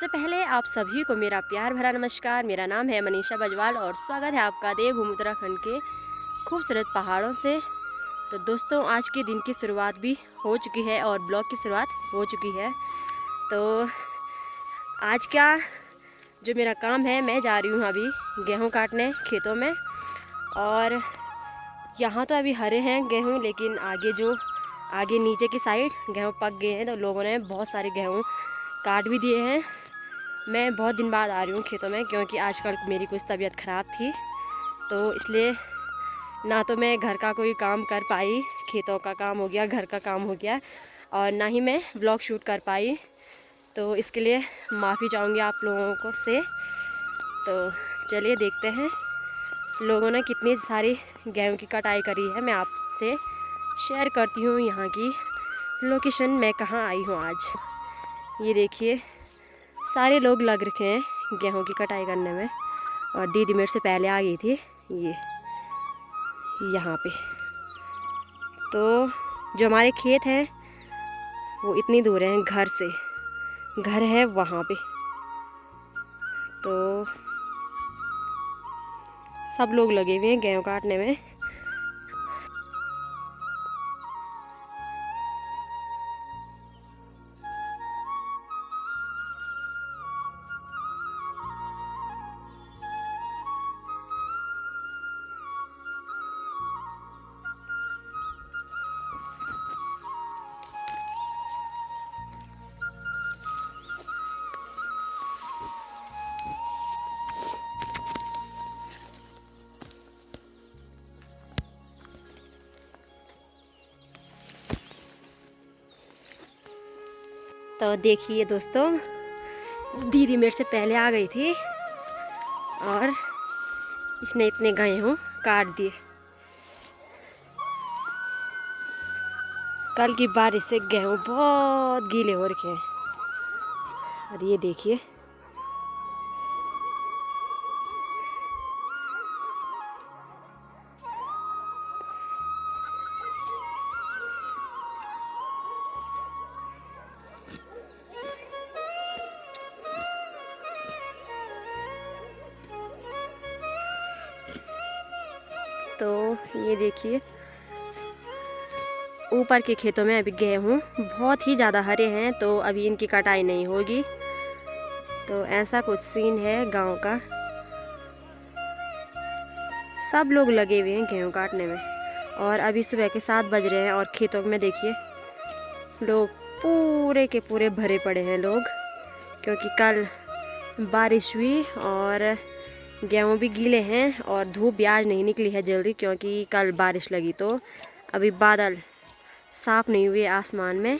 सबसे पहले आप सभी को मेरा प्यार भरा नमस्कार। मेरा नाम है मनीषा बजवाल और स्वागत है आपका देवभूमि उत्तराखंड के खूबसूरत पहाड़ों से। तो दोस्तों, आज के दिन की शुरुआत भी हो चुकी है और ब्लॉग की शुरुआत हो चुकी है। तो आज क्या जो मेरा काम है, मैं जा रही हूँ अभी गेहूँ काटने खेतों में। और यहाँ तो अभी हरे हैं गेहूँ, लेकिन आगे नीचे की साइड गेहूँ पक गए हैं। तो लोगों ने बहुत सारे गेहूँ काट भी दिए हैं। मैं बहुत दिन बाद आ रही हूँ खेतों में, क्योंकि आजकल मेरी कुछ तबीयत ख़राब थी, तो इसलिए ना तो मैं घर का कोई काम कर पाई, खेतों का काम हो गया, घर का काम हो गया, और ना ही मैं ब्लॉग शूट कर पाई। तो इसके लिए माफ़ी चाहूँगी आप लोगों को से। तो चलिए देखते हैं लोगों ने कितनी सारी गेहूँ की कटाई करी है। मैं आपसे शेयर करती हूँ यहाँ की लोकेशन, मैं कहाँ आई हूँ आज। ये देखिए, सारे लोग लग रखे हैं गेहूं की कटाई करने में, और दीदी मेरे से पहले आ गई थी ये यहाँ पे। तो जो हमारे खेत हैं वो इतनी दूर हैं घर से, घर है वहाँ पे। तो सब लोग लगे हुए हैं गेहूं काटने में। तो देखिए दोस्तों, दीदी मेरे से पहले आ गई थी और इसने इतने गेहूं काट दिए। कल की बारिश से गेहूं बहुत गीले हो रखे हैं। और ये देखिए, तो ये देखिए ऊपर के खेतों में अभी गेहूँ बहुत ही ज़्यादा हरे हैं, तो अभी इनकी कटाई नहीं होगी। तो ऐसा कुछ सीन है गांव का। सब लोग लगे हुए हैं गेहूँ काटने में, और अभी सुबह के 7 बज रहे हैं और खेतों में देखिए लोग पूरे के पूरे भरे पड़े हैं लोग, क्योंकि कल बारिश हुई और गेहूँ भी गीले हैं। और धूप भी आज नहीं निकली है जल्दी, क्योंकि कल बारिश लगी। तो अभी बादल साफ नहीं हुए आसमान में।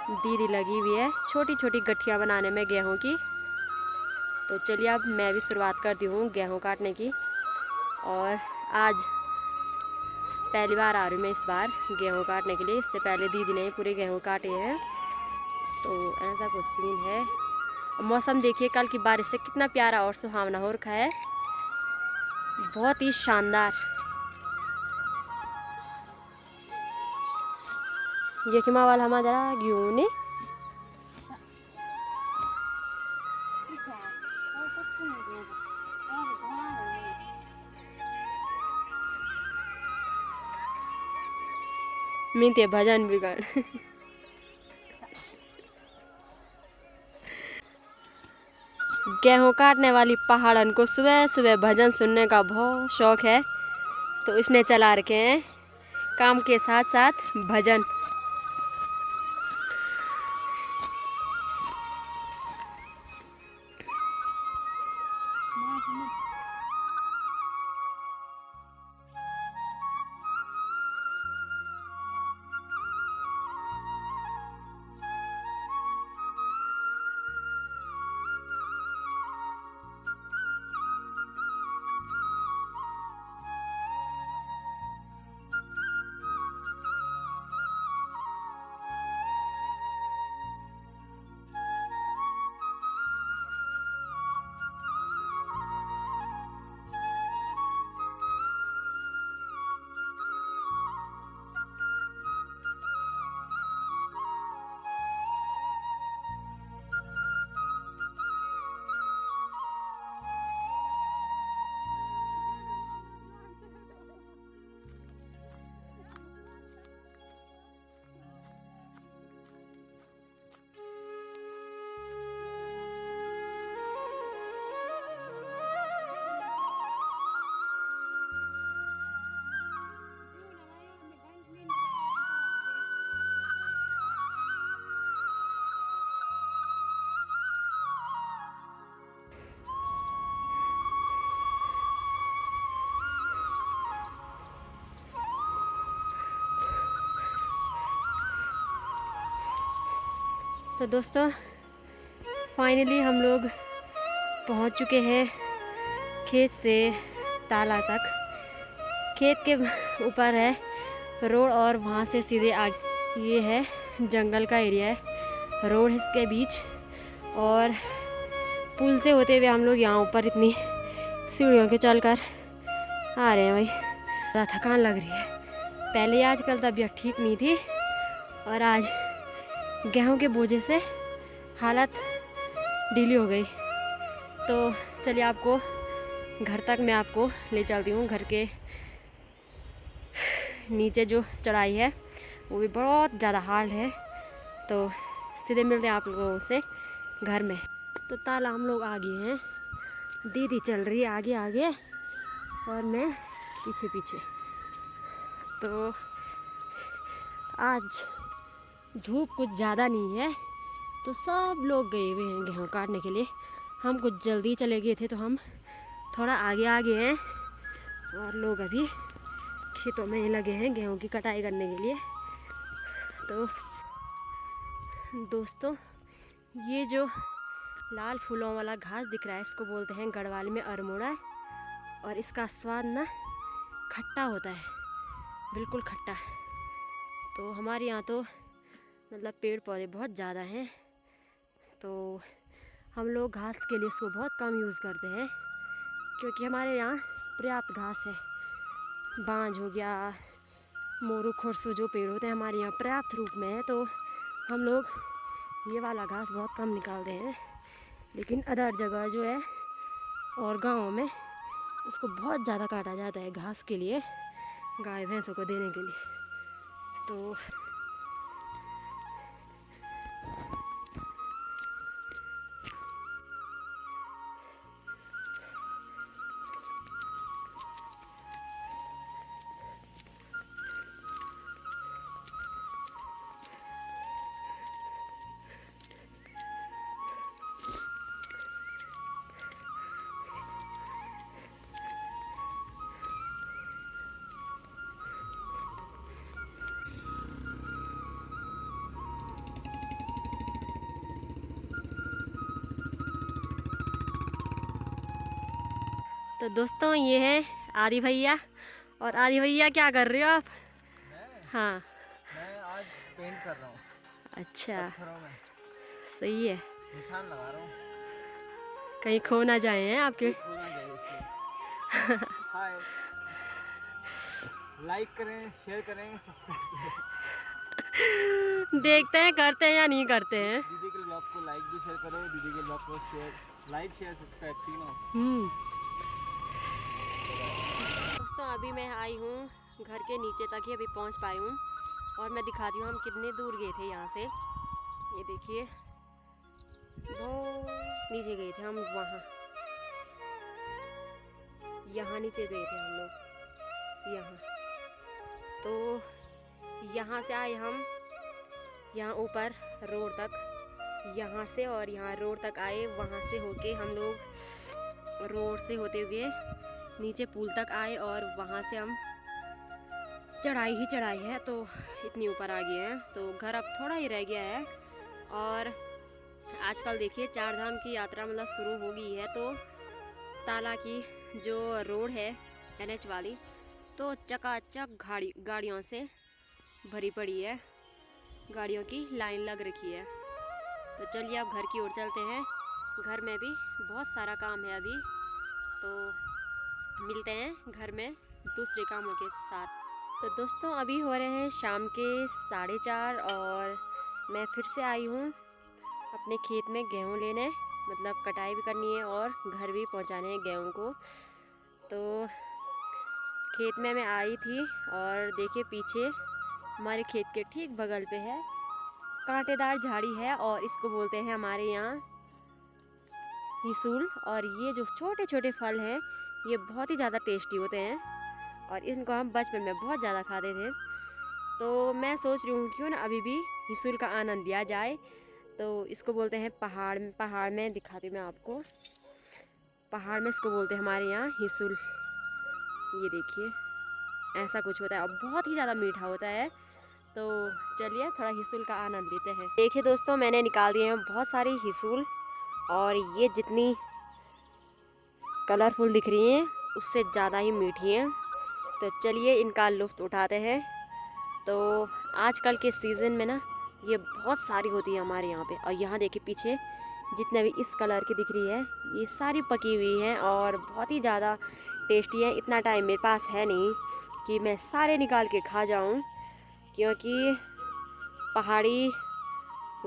दीदी लगी हुई है छोटी छोटी गठिया बनाने में गेहूं की। तो चलिए अब मैं भी शुरुआत करती हूँ गेहूं काटने की। और आज पहली बार आ रही हूँ मैं इस बार गेहूं काटने के लिए। इससे पहले दीदी ने पूरे गेहूं काटे हैं। तो ऐसा कुछ सीन है। मौसम देखिए कल की बारिश से कितना प्यारा और सुहावना हो रखा है, बहुत ही शानदार। ये कि माँ वाला हमारा गेहूँ ने मिनते भजन बिगड़ गेहूँ काटने वाली पहाड़न को सुबह सुबह भजन सुनने का बहुत शौक है, तो इसने चला रखे हैं काम के साथ साथ भजन। तो दोस्तों फाइनली हम लोग पहुंच चुके हैं खेत से ताला तक। खेत के ऊपर है रोड और वहाँ से सीधे आगे ये है जंगल का एरिया है, रोड है इसके बीच। और पुल से होते हुए हम लोग यहाँ ऊपर इतनी सीढ़ियों के चल कर आ रहे हैं। भाई ज़्यादा थकान लग रही है। पहले आजकल तबीयत ठीक नहीं थी और आज गेहूं के बोझे से हालत ढीली हो गई। तो चलिए आपको घर तक मैं आपको ले चलती हूँ। घर के नीचे जो चढ़ाई है वो भी बहुत ज़्यादा हार्ड है। तो सीधे मिलते हैं आप लोगों से घर में। तो ताला हम लोग आगे हैं, दीदी चल रही है आगे आगे और मैं पीछे पीछे। तो आज धूप कुछ ज़्यादा नहीं है तो सब लोग गए हुए हैं गेहूँ काटने के लिए। हम कुछ जल्दी चले गए थे तो हम थोड़ा आगे आगे हैं और लोग अभी खेतों में लगे हैं गेहूँ की कटाई करने के लिए। तो दोस्तों ये जो लाल फूलों वाला घास दिख रहा है इसको बोलते हैं गढ़वाली में अरमोड़ा। और इसका स्वाद ना खट्टा होता है, बिल्कुल खट्टा। तो हमारे यहाँ तो मतलब पेड़ पौधे बहुत ज़्यादा हैं तो हम लोग घास के लिए इसको बहुत कम यूज़ करते हैं क्योंकि हमारे यहाँ पर्याप्त घास है। बांज हो गया, मोरू खुरसू जो पेड़ होते हैं हमारे यहाँ पर्याप्त रूप में है तो हम लोग ये वाला घास बहुत कम निकालते हैं। लेकिन अदर जगह जो है और गाँव में इसको बहुत ज़्यादा काटा जाता है घास के लिए, गाय भैंसों को देने के लिए। तो तो दोस्तों ये है आदि भैया। और आदि भैया क्या कर रहे हो आप? हाँ मैं आज पेंट कर रहा हूँ। अच्छा पत्थरों में सही है, निशान लगा रहा हूँ। कहीं खो ना जाए हैं आपके। खोना चाहिए इसलिए। हाय, लाइक करें, शेयर करें, सब्सक्राइब करें। देखते हैं करते हैं या नहीं करते हैं। दीदी के ब्लॉग को लाइक भी शेयर करो, दीदी के ब्लॉग को शेयर, लाइक शेयर सब्सक्राइब तीनों। दोस्तों अभी मैं आई हूँ घर के नीचे तक ही अभी पहुँच पाई हूँ और मैं दिखाती हूँ हम कितने दूर गए थे यहाँ से। ये देखिए बहुत नीचे गए थे हम, वहाँ यहाँ नीचे गए थे हम लोग यहाँ। तो यहाँ से आए हम यहाँ ऊपर रोड तक, यहाँ से और यहाँ रोड तक आए। वहाँ से होके हम लोग रोड से होते हुए नीचे पुल तक आए और वहाँ से हम चढ़ाई ही चढ़ाई है तो इतनी ऊपर आ गए हैं। तो घर अब थोड़ा ही रह गया है। और आजकल देखिए 4 धाम की यात्रा मतलब शुरू हो गई है तो ताला की जो रोड है NH वाली तो चकाचक गाड़ियों से भरी पड़ी है, गाड़ियों की लाइन लग रखी है। तो चलिए अब घर की ओर चलते हैं। घर में भी बहुत सारा काम है अभी, तो मिलते हैं घर में दूसरे कामों के साथ। तो दोस्तों अभी हो रहे हैं शाम के 4:30 और मैं फिर से आई हूँ अपने खेत में गेहूँ लेने, मतलब कटाई भी करनी है और घर भी पहुँचाने हैं गेहूँ को। तो खेत में मैं आई थी और देखिए पीछे हमारे खेत के ठीक बगल पे है कांटेदार झाड़ी है और इसको बोलते हैं हमारे यहाँ हिसूल। और ये जो छोटे छोटे फल हैं ये बहुत ही ज़्यादा टेस्टी होते हैं और इनको हम बचपन में बहुत ज़्यादा खाते थे। तो मैं सोच रही हूँ क्यों ना अभी भी हिसूल का आनंद लिया जाए। तो इसको बोलते हैं पहाड़ में दिखाती हूँ मैं आपको। पहाड़ में इसको बोलते हैं हमारे यहाँ हिसूल। ये देखिए ऐसा कुछ होता है और बहुत ही ज़्यादा मीठा होता है। तो चलिए थोड़ा हिसूल का आनंद लेते हैं। देखिए दोस्तों, मैंने निकाल दिए हैं बहुत सारी हिसूल, और ये जितनी कलरफुल दिख रही हैं उससे ज़्यादा ही मीठी हैं। तो चलिए इनका लुत्फ़ उठाते हैं। तो आजकल के सीज़न में ना ये बहुत सारी होती है हमारे यहाँ पे। और यहाँ देखिए पीछे जितने भी इस कलर की दिख रही है ये सारी पकी हुई हैं और बहुत ही ज़्यादा टेस्टी है। इतना टाइम मेरे पास है नहीं कि मैं सारे निकाल के खा जाऊँ, क्योंकि पहाड़ी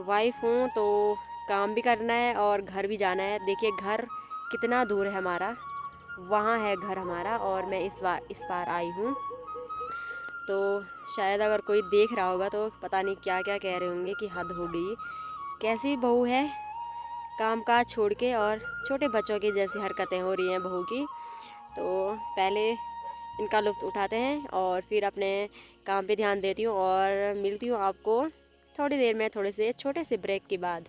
वाइफ हूँ तो काम भी करना है और घर भी जाना है। देखिए घर कितना दूर है हमारा, वहाँ है घर हमारा, और मैं इस बार आई हूँ। तो शायद अगर कोई देख रहा होगा तो पता नहीं क्या क्या कह रहे होंगे कि हद हो गई, कैसी बहू है, काम काज छोड़ के और छोटे बच्चों की जैसी हरकतें हो रही हैं बहू की। तो पहले इनका लुत्फ़ उठाते हैं और फिर अपने काम पे ध्यान देती हूँ, और मिलती हूँ आपको थोड़ी देर में, थोड़े से छोटे से ब्रेक के बाद।